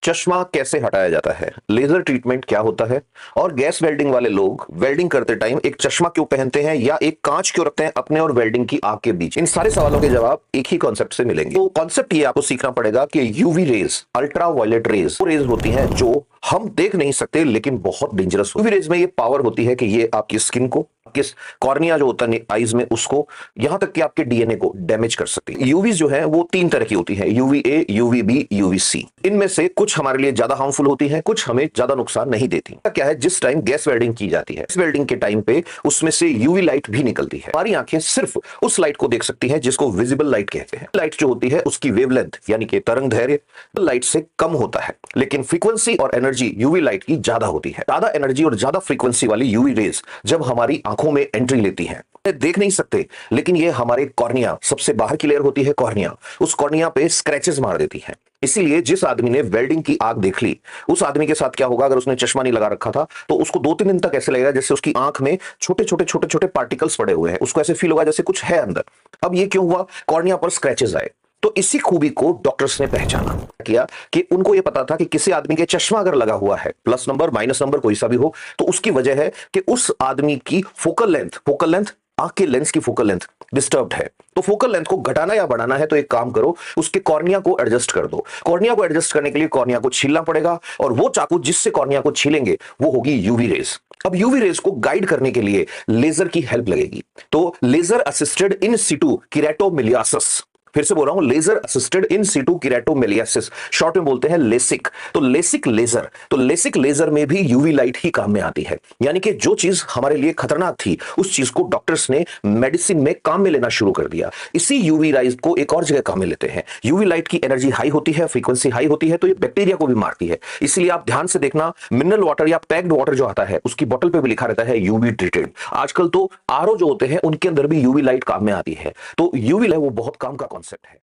चश्मा कैसे हटाया जाता है, लेजर ट्रीटमेंट क्या होता है, और गैस वेल्डिंग वाले लोग वेल्डिंग करते टाइम एक चश्मा क्यों पहनते हैं या एक कांच क्यों रखते हैं अपने और वेल्डिंग की आग के बीच। इन सारे सवालों के जवाब एक ही कॉन्सेप्ट से मिलेंगे। तो कॉन्सेप्ट ये आपको सीखना पड़ेगा कि UV rays, ultraviolet rays, वो रेज होती हैं जो हम देख नहीं सकते लेकिन बहुत डेंजरस। यूवी रेज में ये पावर होती है कि ये आपकी स्किन को, किस कॉर्निया जो होता है आईज में, उसको, यहां तक कि आपके डीएनए को डैमेज कर सकती है। यूवी जो है वो तीन तरह की होती है, UV A, UV B, UV C. इनमें से कुछ हमारे लिए ज्यादा हार्मफुल होती है, कुछ हमें ज्यादा नुकसान नहीं देती। क्या है, जिस टाइम गैस वेल्डिंग की जाती है, गैस वेल्डिंग के टाइम पे उसमें से यूवी लाइट भी निकलती है। हमारी आंखें सिर्फ उस लाइट को देख सकती हैं जिसको विजिबल लाइट कहते हैं। लाइट जो होती है उसकी वेवलेंथ यानी कि तरंग दैर्घ्य लाइट से कम होता है, लेकिन फ्रीक्वेंसी और एनर्जी यूवी लाइट की ज्यादा होती है। ज्यादा एनर्जी और ज्यादा फ्रीक्वेंसी वाली यूवी रेज जब हमारी आंखों में एंट्री लेती है, देख नहीं सकते लेकिन ये हमारे कॉर्निया, सबसे बाहर की लेयर होती है कॉर्निया, उस कॉर्निया पे स्क्रैचेस मार देती है। इसीलिए जिस आदमी ने वेल्डिंग की आग देख ली, उस आदमी के साथ क्या होगा, अगर उसने चश्मा नहीं लगा रखा था तो उसको 2-3 दिन तक ऐसे लगेगा जैसे उसकी आंख में छोटे छोटे छोटे छोटे पार्टिकल्स पड़े हुए हैं। उसको ऐसे फील होगा जैसे कुछ है अंदर। अब ये क्यों हुआ, कॉर्निया पर स्क्रैचेस आए। तो इसी खूबी को डॉक्टर्स ने पहचाना किया कि उनको यह पता था कि किसी आदमी के चश्मा अगर लगा हुआ है, प्लस नंबर माइनस नंबर कोई सा भी हो, तो उसकी वजह है कि उस आदमी की फोकल लेंथ आंख के लेंस की फोकल लेंथ डिस्टर्ब्ड है। तो फोकल लेंथ को घटाना या बढ़ाना है तो एक काम करो, उसके कॉर्निया को एडजस्ट कर दो। कॉर्निया को एडजस्ट करने के लिए कॉर्निया को छीलना पड़ेगा, और वो चाकू जिससे कॉर्निया को छीलेंगे वो होगी यूवी रेज। अब यूवी रेज को गाइड करने के लिए लेजर की हेल्प लगेगी। तो लेजर असिस्टेड इन सिटू केराटोमिलियासिस, फिर से बोल रहा हूं, laser assisted in situ keratomileusis, short में बोलते हैं लेसिक। तो लेसिक लेजर, तो लेसिक लेजर में भी यूवी लाइट ही काम में आती है। यानी कि जो चीज हमारे लिए खतरनाक थी उस चीज को डॉक्टर्स ने मेडिसिन में काम में लेना शुरू कर दिया। इसी यूवी राइज को एक और जगह काम में लेते हैं। यूवी लाइट की एनर्जी हाई होती है, फ्रीक्वेंसी हाई होती है, तो ये बैक्टीरिया को भी मारती है। इसलिए आप ध्यान से देखना, मिनरल वाटर या पैक्ड वाटर जो आता है उसकी बोतल पे भी लिखा रहता है यूवी ट्रीटेड। आजकल तो आरओ जो होते हैं उनके अंदर भी यूवी लाइट काम में आती है। तो यूवी लाइट वो बहुत काम का कॉन्सेप्ट है।